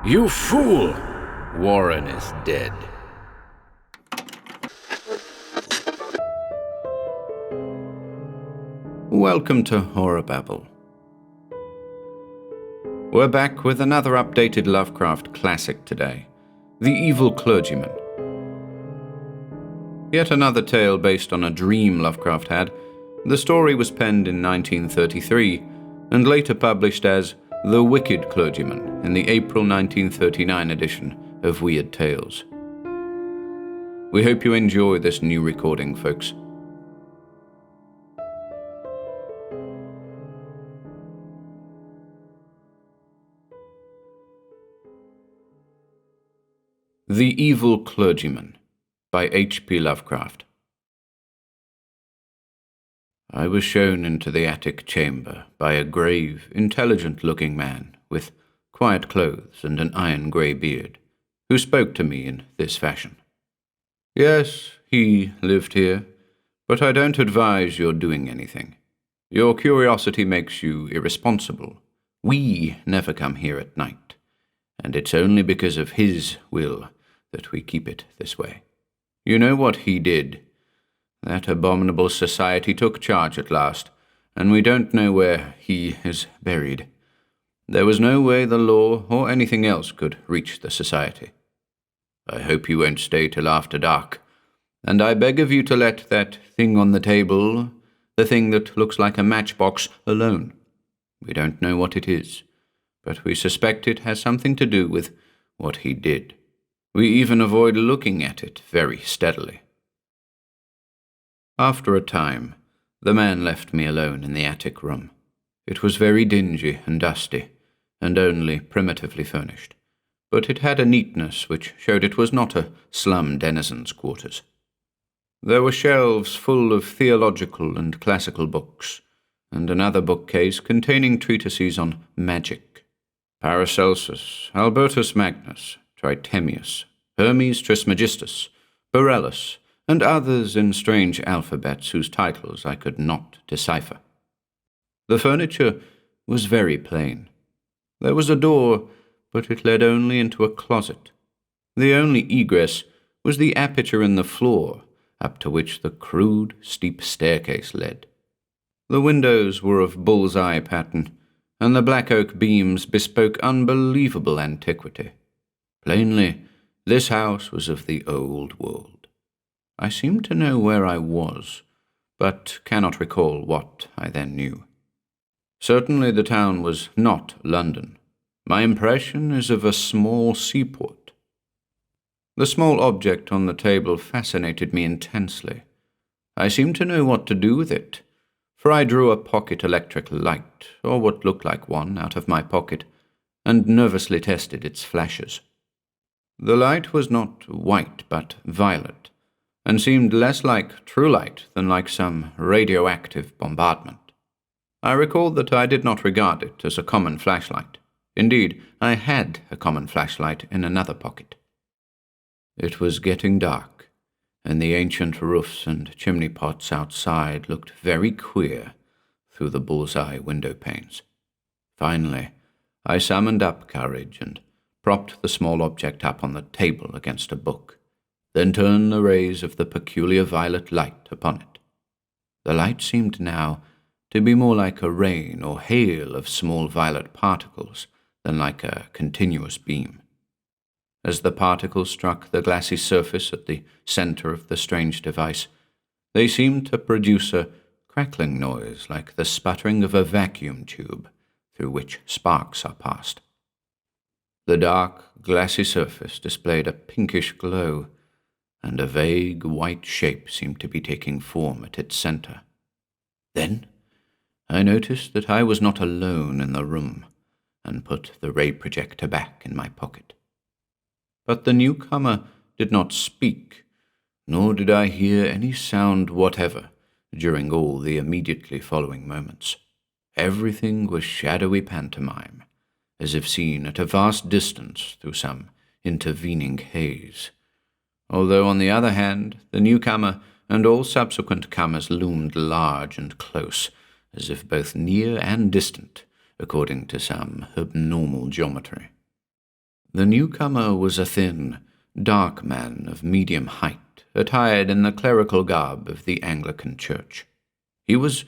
You fool! Warren is dead. Welcome to HorrorBabble. We're back with another updated Lovecraft classic today, The Evil Clergyman. Yet another tale based on a dream Lovecraft had. The story was penned in 1933 and later published as The Wicked Clergyman in the April 1939 edition of Weird Tales. We hope you enjoy this new recording, folks. The Evil Clergyman by H.P. Lovecraft. I was shown into the attic chamber by a grave, intelligent-looking man with quiet clothes and an iron-grey beard, who spoke to me in this fashion. Yes, he lived here, but I don't advise your doing anything. Your curiosity makes you irresponsible. We never come here at night, and it's only because of his will that we keep it this way. You know what he did. That abominable society took charge at last, and we don't know where he is buried. There was no way the law or anything else could reach the society. I hope you won't stay till after dark, and I beg of you to let that thing on the table, the thing that looks like a matchbox, alone. We don't know what it is, but we suspect it has something to do with what he did. We even avoid looking at it very steadily. After a time, the man left me alone in the attic room. It was very dingy and dusty, and only primitively furnished, but it had a neatness which showed it was not a slum denizen's quarters. There were shelves full of theological and classical books, and another bookcase containing treatises on magic. Paracelsus, Albertus Magnus, Tritemius, Hermes Trismegistus, Borellus, and others in strange alphabets whose titles I could not decipher. The furniture was very plain. There was a door, but it led only into a closet. The only egress was the aperture in the floor, up to which the crude, steep staircase led. The windows were of bull's-eye pattern, and the black oak beams bespoke unbelievable antiquity. Plainly, this house was of the old world. I seemed to know where I was, but cannot recall what I then knew. Certainly the town was not London. My impression is of a small seaport. The small object on the table fascinated me intensely. I seemed to know what to do with it, for I drew a pocket electric light, or what looked like one, out of my pocket, and nervously tested its flashes. The light was not white, but violet, and seemed less like true light than like some radioactive bombardment. I recalled that I did not regard it as a common flashlight. Indeed, I had a common flashlight in another pocket. It was getting dark, and the ancient roofs and chimney pots outside looked very queer through the bull's-eye window panes. Finally, I summoned up courage and propped the small object up on the table against a book, then turned the rays of the peculiar violet light upon it. The light seemed now to be more like a rain or hail of small violet particles than like a continuous beam. As the particles struck the glassy surface at the center of the strange device, they seemed to produce a crackling noise like the sputtering of a vacuum tube through which sparks are passed. The dark, glassy surface displayed a pinkish glow, and a vague white shape seemed to be taking form at its center. Then I noticed that I was not alone in the room, and put the ray projector back in my pocket. But the newcomer did not speak, nor did I hear any sound whatever during all the immediately following moments. Everything was shadowy pantomime, as if seen at a vast distance through some intervening haze, although on the other hand the newcomer and all subsequent comers loomed large and close, as if both near and distant, according to some abnormal geometry. The newcomer was a thin, dark man of medium height, attired in the clerical garb of the Anglican Church. He was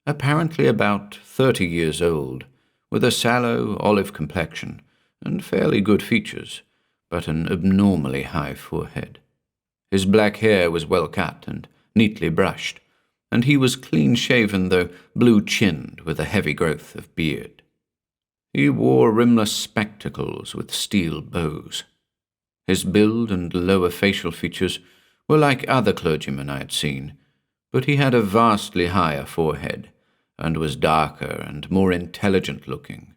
apparently about 30 years old, with a sallow, olive complexion and fairly good features, but an abnormally high forehead. His black hair was well cut and neatly brushed, and he was clean-shaven though blue-chinned with a heavy growth of beard. He wore rimless spectacles with steel bows. His build and lower facial features were like other clergymen I had seen, but he had a vastly higher forehead, and was darker and more intelligent-looking,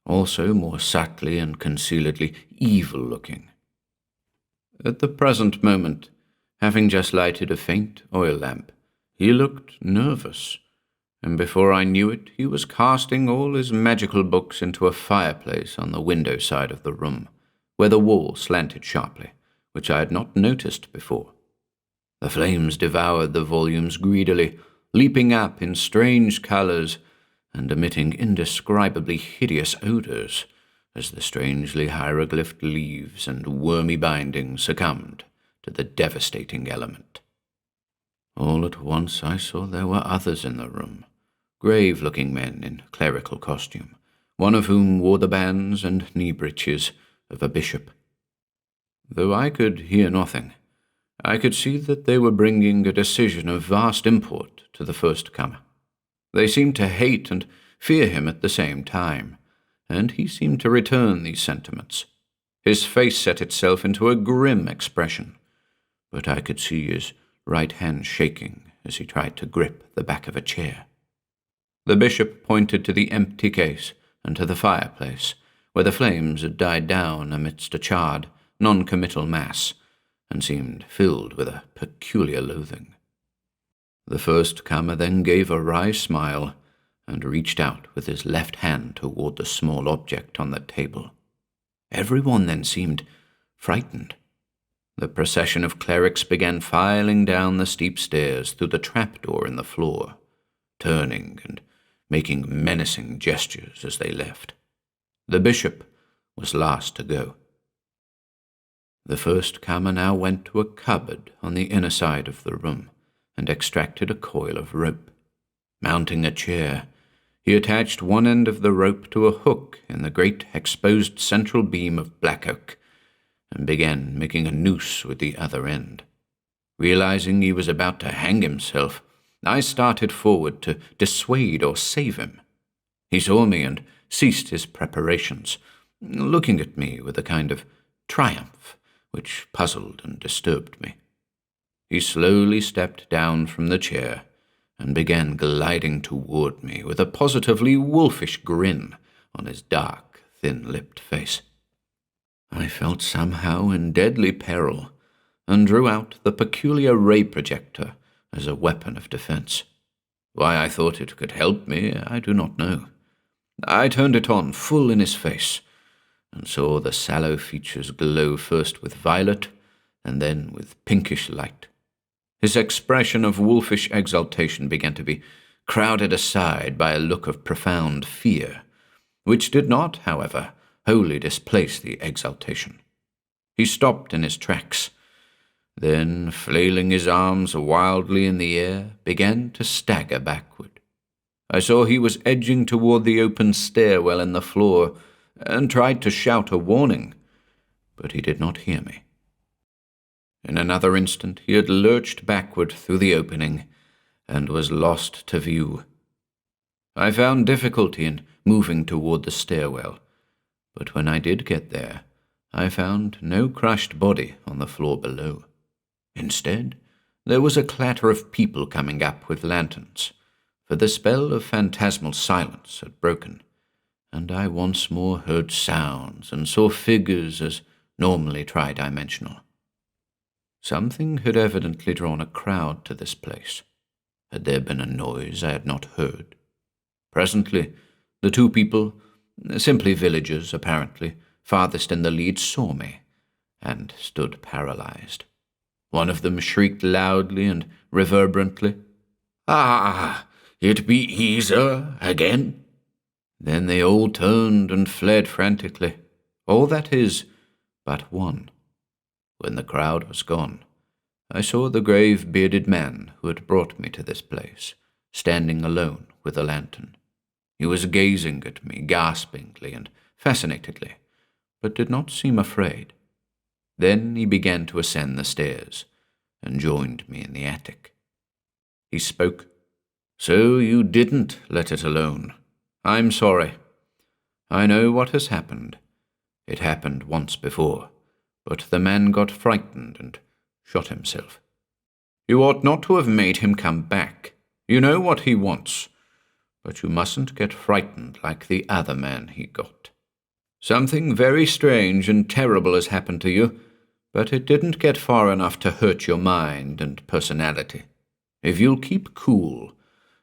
also more subtly and concealedly evil-looking. At the present moment, having just lighted a faint oil lamp, he looked nervous, and before I knew it, he was casting all his magical books into a fireplace on the window side of the room, where the wall slanted sharply, which I had not noticed before. The flames devoured the volumes greedily, leaping up in strange colors and emitting indescribably hideous odors as the strangely hieroglyphed leaves and wormy bindings succumbed to the devastating element. All at once I saw there were others in the room, grave-looking men in clerical costume, one of whom wore the bands and knee-breeches of a bishop. Though I could hear nothing, I could see that they were bringing a decision of vast import to the first comer. They seemed to hate and fear him at the same time, and he seemed to return these sentiments. His face set itself into a grim expression, but I could see his right hand shaking as he tried to grip the back of a chair. The bishop pointed to the empty case and to the fireplace, where the flames had died down amidst a charred, non-committal mass, and seemed filled with a peculiar loathing. The first comer then gave a wry smile and reached out with his left hand toward the small object on the table. Everyone then seemed frightened. The procession of clerics began filing down the steep stairs through the trapdoor in the floor, turning and making menacing gestures as they left. The bishop was last to go. The first comer now went to a cupboard on the inner side of the room and extracted a coil of rope. Mounting a chair, he attached one end of the rope to a hook in the great exposed central beam of black oak and began making a noose with the other end. Realizing he was about to hang himself, I started forward to dissuade or save him. He saw me and ceased his preparations, looking at me with a kind of triumph which puzzled and disturbed me. He slowly stepped down from the chair and began gliding toward me with a positively wolfish grin on his dark, thin-lipped face. I felt somehow in deadly peril and drew out the peculiar ray projector as a weapon of defense. Why I thought it could help me, I do not know. I turned it on full in his face and saw the sallow features glow first with violet and then with pinkish light. His expression of wolfish exultation began to be crowded aside by a look of profound fear, which did not, however, wholly displace the exultation. He stopped in his tracks, then, flailing his arms wildly in the air, began to stagger backward. I saw he was edging toward the open stairwell in the floor and tried to shout a warning, but he did not hear me. In another instant he had lurched backward through the opening and was lost to view. I found difficulty in moving toward the stairwell, but when I did get there, I found no crushed body on the floor below. Instead, there was a clatter of people coming up with lanterns, for the spell of phantasmal silence had broken, and I once more heard sounds and saw figures as normally tri-dimensional. Something had evidently drawn a crowd to this place. Had there been a noise I had not heard? Presently, the two people, simply villagers apparently, farthest in the lead, saw me, and stood paralyzed. One of them shrieked loudly and reverberantly, "Ah, it be he, sir, again?" Then they all turned and fled frantically, or that is, but one. When the crowd was gone, I saw the grave bearded man who had brought me to this place, standing alone with a lantern. He was gazing at me gaspingly and fascinatedly, but did not seem afraid. Then he began to ascend the stairs, and joined me in the attic. He spoke. "So you didn't let it alone. I'm sorry. I know what has happened. It happened once before, but the man got frightened and shot himself. You ought not to have made him come back. You know what he wants, but you mustn't get frightened like the other man he got. Something very strange and terrible has happened to you, but it didn't get far enough to hurt your mind and personality. If you'll keep cool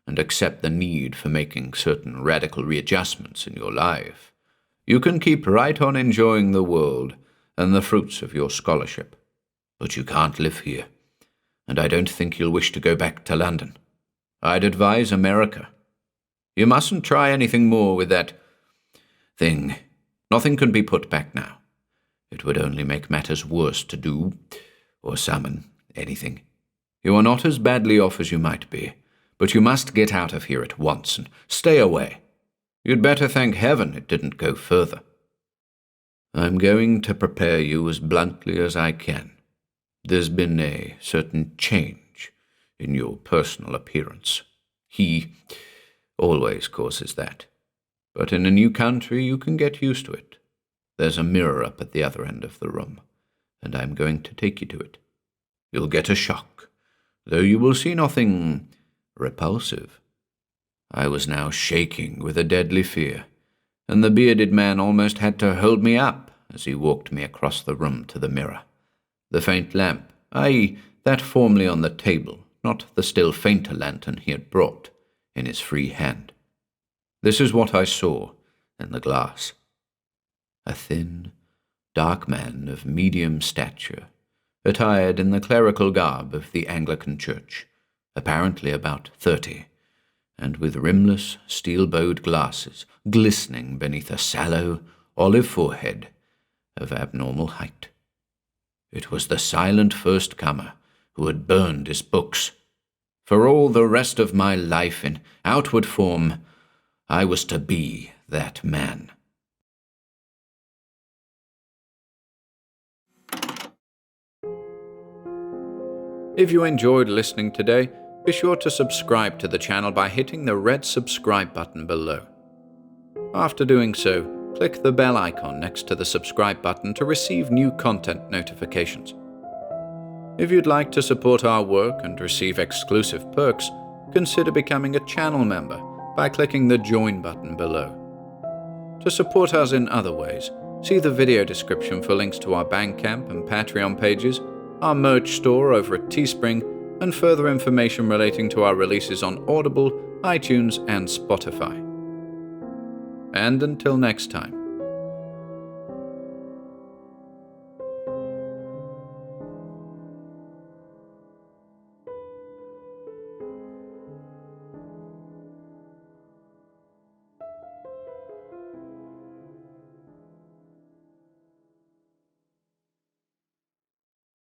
and accept the need for making certain radical readjustments in your life, you can keep right on enjoying the world and the fruits of your scholarship. But you can't live here, and I don't think you'll wish to go back to London. I'd advise America. You mustn't try anything more with that thing. Nothing can be put back now. It would only make matters worse to do, or summon, anything. You are not as badly off as you might be, but you must get out of here at once and stay away. You'd better thank heaven it didn't go further. I'm going to prepare you as bluntly as I can. There's been a certain change in your personal appearance. He always causes that. But in a new country you can get used to it. There's a mirror up at the other end of the room, and I'm going to take you to it. You'll get a shock, though you will see nothing repulsive. I was now shaking with a deadly fear, and the bearded man almost had to hold me up as he walked me across the room to the mirror. The faint lamp, i.e., that formerly on the table, not the still fainter lantern he had brought, in his free hand. This is what I saw in the glass. A thin, dark man of medium stature, attired in the clerical garb of the Anglican Church, apparently about 30, and with rimless, steel-bowed glasses glistening beneath a sallow, olive forehead of abnormal height. It was the silent first-comer who had burned his books. For all the rest of my life in outward form, I was to be that man. If you enjoyed listening today, be sure to subscribe to the channel by hitting the red subscribe button below. After doing so, click the bell icon next to the subscribe button to receive new content notifications. If you'd like to support our work and receive exclusive perks, consider becoming a channel member by clicking the join button below. To support us in other ways, see the video description for links to our Bandcamp and Patreon pages, our merch store over at Teespring, and further information relating to our releases on Audible, iTunes, and Spotify. And until next time,